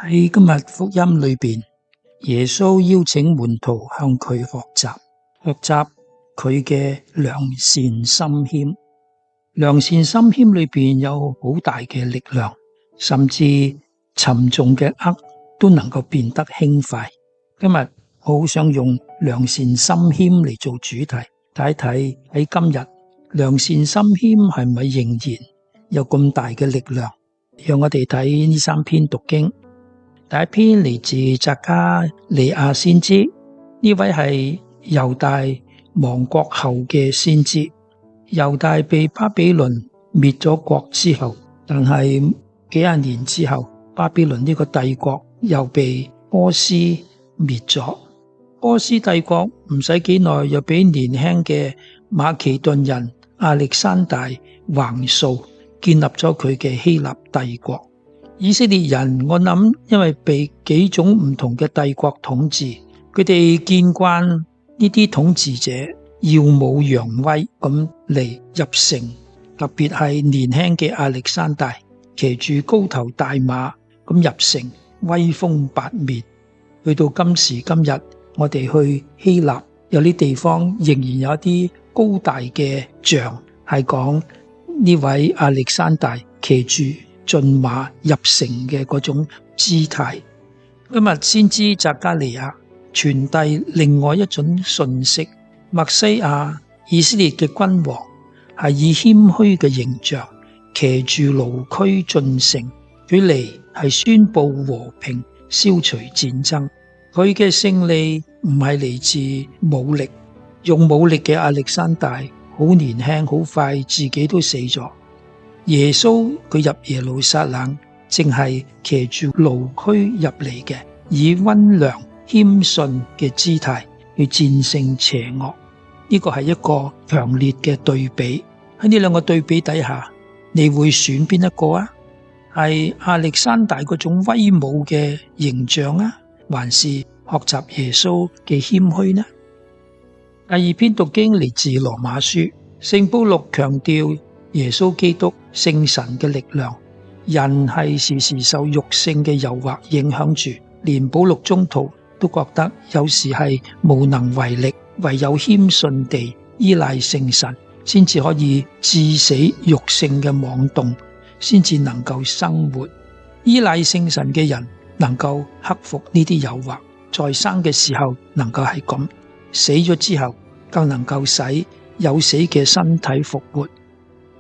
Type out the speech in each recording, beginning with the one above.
喺今日福音裏邊，耶穌邀請門徒向佢學習佢嘅良善心謙。良善心謙裏邊有好大嘅力量，甚至沉重嘅軛都能夠變得輕快。今日我好想用良善心謙嚟做主題，睇睇喺今日良善心謙係咪仍然有咁大嘅力量？讓我哋睇呢三篇讀經。第一篇嚟自匝加利亞先知，呢位係猶大亡國後嘅先知。猶大被巴比倫滅咗國之後，但係幾廿年之後，巴比倫呢個帝國又被波斯滅咗。波斯帝國唔使幾耐，又俾年輕嘅馬其頓人亞歷山大橫掃，建立咗佢嘅希臘帝國。以色列人我諗因為被幾種唔同嘅帝國統治，佢哋見慣呢啲統治者耀武揚威咁嚟入城，特別係年輕嘅亞歷山大騎住高頭大馬咁入城，威風八面。去到今時今日，我哋去希臘有啲地方仍然有一啲高大嘅像，係講呢位亞歷山大騎住駿馬入城嘅嗰種姿態。今日先知匝加利亞傳遞另外一種訊息，默西亞以色列嘅君王係以謙虛嘅形象騎住驢駒進城，佢嚟係宣布和平，消除戰爭。佢嘅勝利唔係嚟自武力，用武力嘅亞歷山大好年輕，好快自己都死咗。耶穌佢入耶路撒冷，正係騎住驢駒入嚟嘅，以溫良謙遜嘅姿態去戰勝邪惡。呢個係一個強烈嘅對比。喺呢兩個對比底下，你會選邊一個啊？係亞歷山大嗰種威武嘅形象啊，還是學習耶穌嘅謙虛呢？第二篇讀經嚟自羅馬書，聖保祿強調耶穌基督聖神嘅力量。人係時時受肉性嘅誘惑影響住，連保祿宗徒都覺得有時係無能為力，唯有謙遜地依賴聖神，先至可以致死肉性嘅妄動，先至能夠生活。依賴聖神嘅人能夠克服呢啲誘惑，在生嘅時候能夠係咁，死咗之後更能夠使有死嘅身體復活。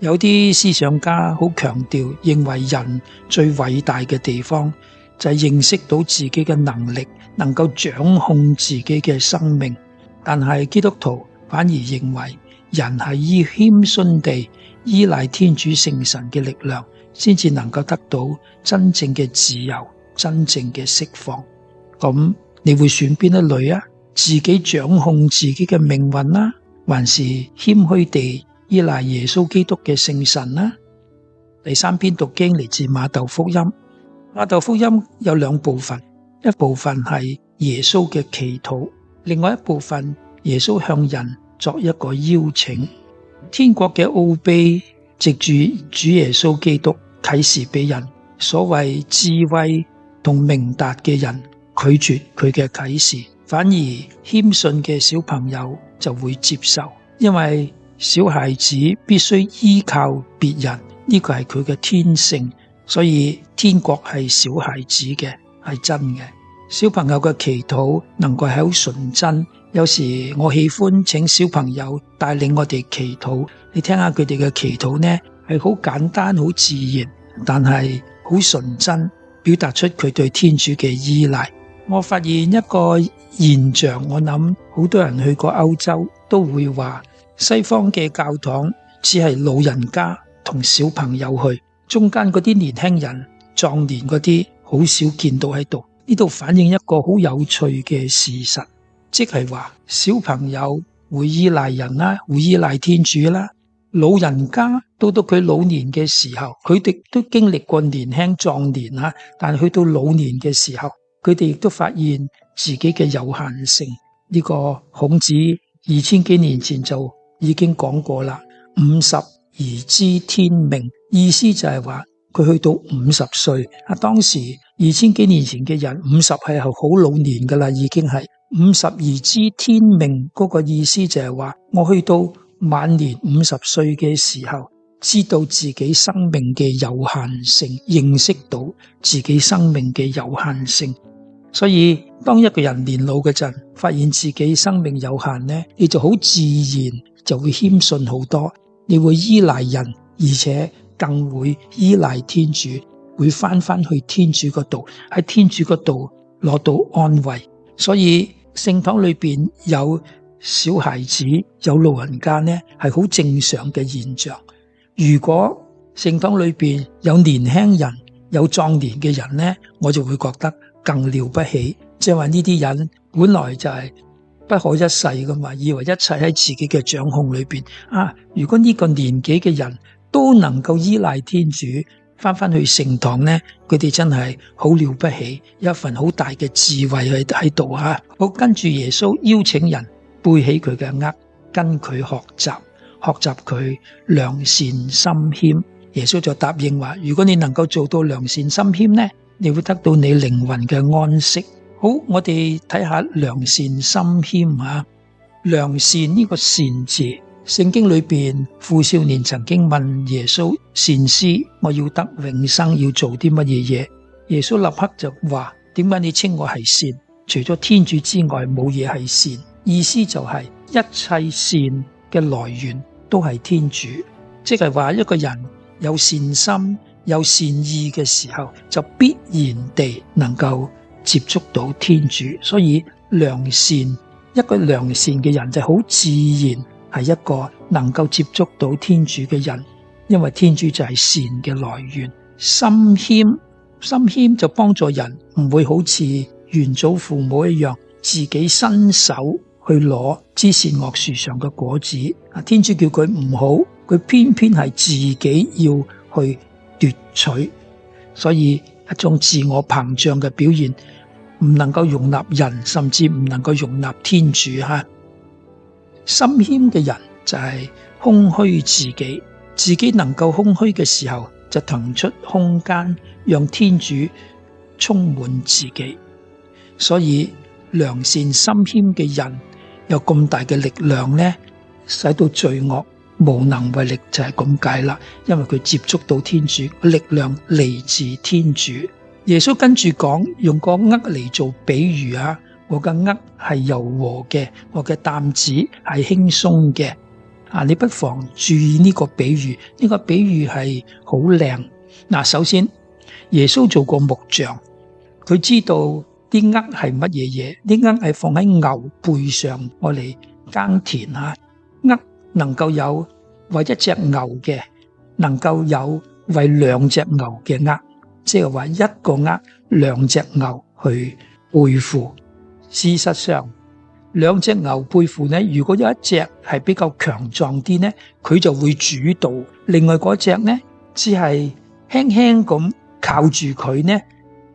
有啲思想家好強調，認為人最偉大嘅地方就係認識到自己嘅能力，能夠掌控自己嘅生命。但係基督徒反而認為人係以謙遜地依賴天主聖神嘅力量，先至能夠得到真正嘅自由，真正嘅釋放。咁你會選邊一類啊？自己掌控自己嘅命運啦，還是謙虛地依賴耶穌基督嘅聖神啦？第三篇讀經嚟自馬竇福音。馬竇福音有兩部分，一部分係耶穌嘅祈禱，另外一部分耶穌向人作一個邀請。天國嘅奧秘藉住主耶穌基督啟示俾人，所謂智慧同明達嘅人拒絕佢嘅啟示，反而謙遜嘅小朋友就會接受，因為小孩子必須依靠別人，呢個係佢嘅天性，所以天國係小孩子嘅，係真嘅。小朋友嘅祈禱能夠係好純真，有時我喜歡請小朋友帶領我哋祈禱，你聽下佢哋嘅祈禱呢，係好簡單好自然，但係好純真，表達出佢對天主嘅依賴。我發現一個現象，我諗好多人去過歐洲都會話，西方嘅教堂只係老人家同小朋友去，中間嗰啲年輕人、壯年嗰啲好少見到喺度。呢度反映一個好有趣嘅事實，即係話小朋友會依賴人啦，會依賴天主啦。老人家到佢老年嘅時候，佢哋都經歷過年輕壯年啦，但去到老年嘅時候，佢哋亦都發現自己嘅有限性。呢個孔子2000幾年前就已經講過啦，50而知天命，意思就係話佢去到50歲，當時2000幾年前嘅人50係好老年噶啦，已經係50而知天命。嗰個意思就係話，我去到晚年50歲嘅時候，知道自己生命嘅有限性，認識到自己生命嘅有限性。所以當一個人年老嘅陣，發現自己生命有限呢，你就好自然就會謙遜好多，你會依賴人，而且更會依賴天主，會翻去天主嗰度，喺天主嗰度攞到安慰。所以聖堂裏邊有小孩子，有老人家呢，係好正常嘅現象。如果聖堂裏邊有年輕人，有壯年嘅人呢，我就會覺得更了不起。即係話呢啲人本來就係不可一世噶嘛，以為一切喺自己嘅掌控裏邊啊。如果呢個年紀嘅人都能夠依賴天主，翻去聖堂呢，佢哋真係好了不起，有一份好大嘅智慧喺度啊。好，跟住耶穌邀請人背起佢嘅軛，跟佢學習佢良善心謙。耶穌就答應話，如果你能夠做到良善心謙呢，你會得到你靈魂嘅安息。好，我哋睇下良善心謙啊。良善呢個善字，聖經裏邊富少年曾經問耶穌，善師，我要得永生要做啲乜嘢嘢？耶穌立刻就話，點解你稱我係善？除咗天主之外冇嘢係善。意思就係一切善嘅來源都係天主，即係話一個人有善心有善意嘅時候，就必然地能夠接觸到天主。所以良善，一個良善嘅人就好自然係一個能夠接觸到天主嘅人，因為天主就係善嘅來源。心謙就幫助人唔會好似元祖父母一樣自己伸手去攞知善惡樹上嘅果子。天主叫佢唔好，佢偏偏係自己要去奪取，所以一種自我膨脹嘅表現，唔能夠容納人，甚至唔能夠容納天主。心謙嘅人就係空虛自己能夠空虛嘅時候，就騰出空間讓天主充滿自己。所以良善心謙嘅人有咁大嘅力量呢，使到罪惡無能為力，就係咁解啦。因為佢接觸到天主，力量嚟自天主。耶穌跟住講，用個軛嚟做比喻啊，我嘅軛係柔和嘅，我嘅擔子係輕鬆嘅。你不妨注意呢個比喻，呢個比喻係好靚。首先耶穌做過木匠，佢知道啲軛係乜嘢嘢，啲軛係放喺牛背上，我嚟耕田啊。軛能夠有為一隻牛嘅，能夠有為2隻牛嘅軛，即係話一個軛2隻牛去背負。事實上2隻牛背負呢，如果有一隻係比較強壯啲呢，佢就會主導，另外嗰隻呢只係輕輕咁靠住佢呢，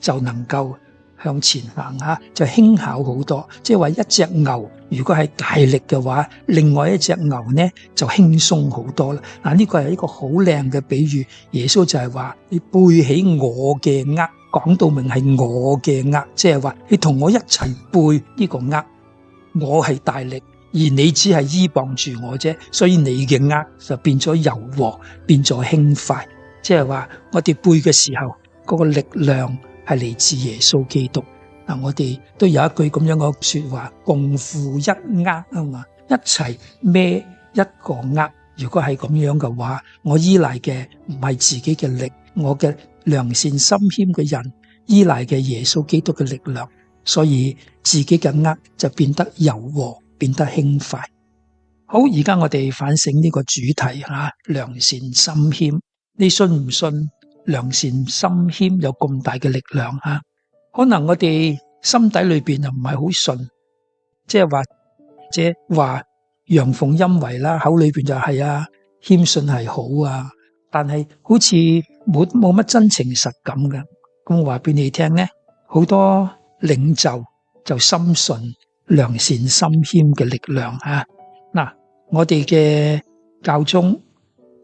就能夠向前行下，就輕巧好多。即係話一隻牛如果係大力嘅話，另外一隻牛呢就輕鬆好多啦。呢個係一個好靚嘅比喻。耶穌就係話，你背起我嘅軛，講到明係我嘅軛，即係話你同我一齊背呢個軛，我係大力，而你只係依傍住我啫，所以你嘅軛就變咗柔和，變咗輕快。即係話我哋背嘅時候，嗰個力量係嚟自耶穌基督。我哋都有一句咁樣嘅說話，共負一軛啊嘛，一齊孭一個軛。如果係咁樣嘅話，我依賴嘅唔係自己嘅力，我嘅良善心謙嘅人依賴嘅耶穌基督嘅力量，所以自己嘅軛就變得柔和，變得輕快。好，而家我哋反省呢個主題良善心謙。你信唔信良善心謙有咁大嘅力量？可能我哋心底裏邊又唔係好信，即係話陽奉陰違啦，口裏邊就係謙遜係好啊，但係好似冇乜真情實感嘅。咁我話俾你聽呢，好多領袖就深信良善心謙嘅力量。我哋嘅教宗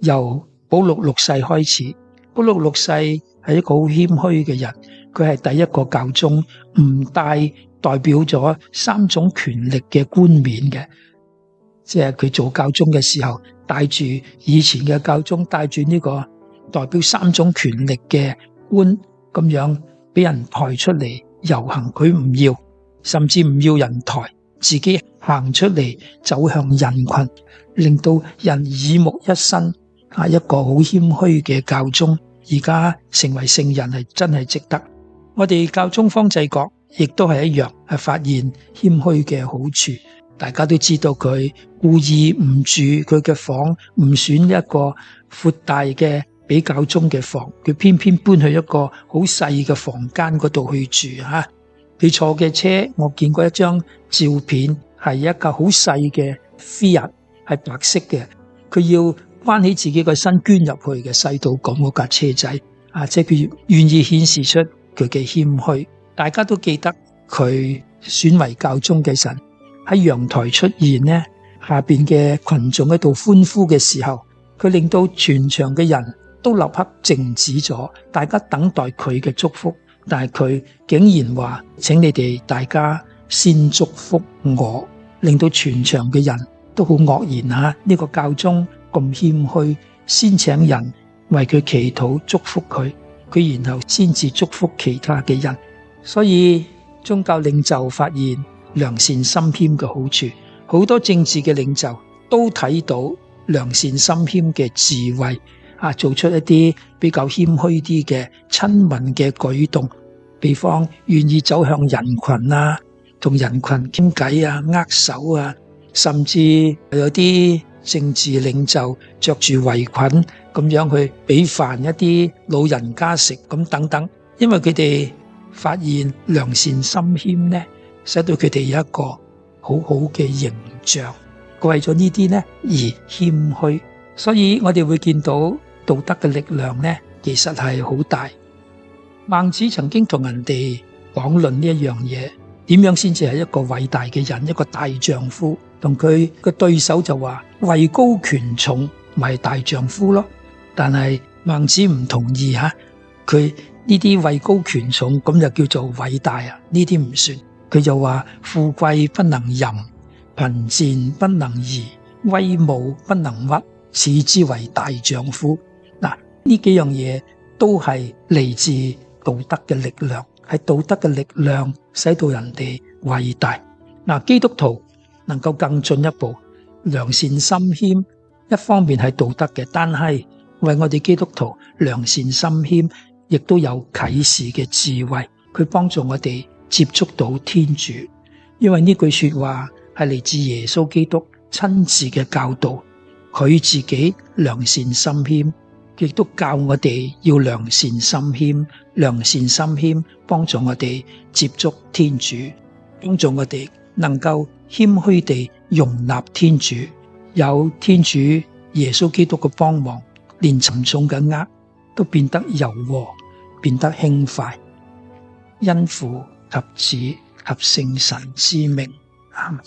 由保祿6世開始，保祿6世係一個好謙虛嘅人，佢係第一個教宗唔代表咗三種權力嘅冠冕嘅，即係佢做教宗嘅時候，帶住以前嘅教宗帶住呢個代表三種權力嘅冠咁樣俾人抬出嚟遊行，佢唔要，甚至唔要人抬，自己行出嚟走向人群，令到人耳目一新。一個好謙虛嘅教宗，而家成為聖人係真係值得。我哋教宗方濟各亦都係一樣，係發現謙虛嘅好處。大家都知道佢故意唔住佢嘅房，唔選一個闊大嘅俾教宗嘅房，佢偏偏搬去一個好細嘅房間嗰度去住吓。佢坐嘅車，我見過一張照片，係一架好細嘅 Fiat， 係白色嘅，佢要關起自己個身捐入去嘅，細到咁嗰架車仔即係佢願意顯示出佢嘅謙虛。大家都記得佢選為教宗嘅神喺陽台出現呢，下邊嘅群眾喺度歡呼嘅時候，佢令到全場嘅人都立刻靜止咗，大家等待佢嘅祝福。但係佢竟然話，請你哋大家先祝福我，令到全場嘅人都好愕然呢個教宗咁謙虛，先請人為佢祈禱祝福佢，佢然後先至祝福其他嘅人。所以宗教領袖發現良善心謙嘅好處，好多政治嘅領袖都睇到良善心謙嘅智慧做出一啲比較謙虛啲嘅親民嘅舉動，比方願意走向人群同人群傾偈握手甚至有啲政治領袖着住圍裙咁樣去俾飯一啲老人家食咁等等。因為佢哋發現良善心謙呢，使到佢哋有一個好好嘅形象，為咗呢啲呢而謙虛。所以我哋會見到道德嘅力量呢，其實係好大。孟子曾經同人哋講論呢一樣嘢，點樣先至係一個偉大嘅人，一個大丈夫。同佢嘅對手就話位高權重咪大丈夫咯。但係孟子唔同意佢呢啲位高權重咁就叫做偉大呢啲唔算。佢就話富貴不能淫，貧賤不能移，威武不能屈，此之為大丈夫。嗱，呢幾樣嘢都係嚟自道德嘅力量，係道德嘅力量使到人哋偉大。嗱，基督徒能夠更進一步，良善心謙，一方面係道德嘅，但係為我哋基督徒良善心謙亦都有啟示嘅智慧，佢幫助我哋接觸到天主。因為呢句說話係嚟自耶穌基督親自嘅教導，佢自己良善心謙，亦都教我哋要良善心謙。良善心謙幫助我哋接觸天主，幫助我哋能夠謙虛地容納天主，有天主耶穌基督嘅幫忙，連沉重嘅軛都變得柔和，變得輕快。因父及子及聖神之名，阿們。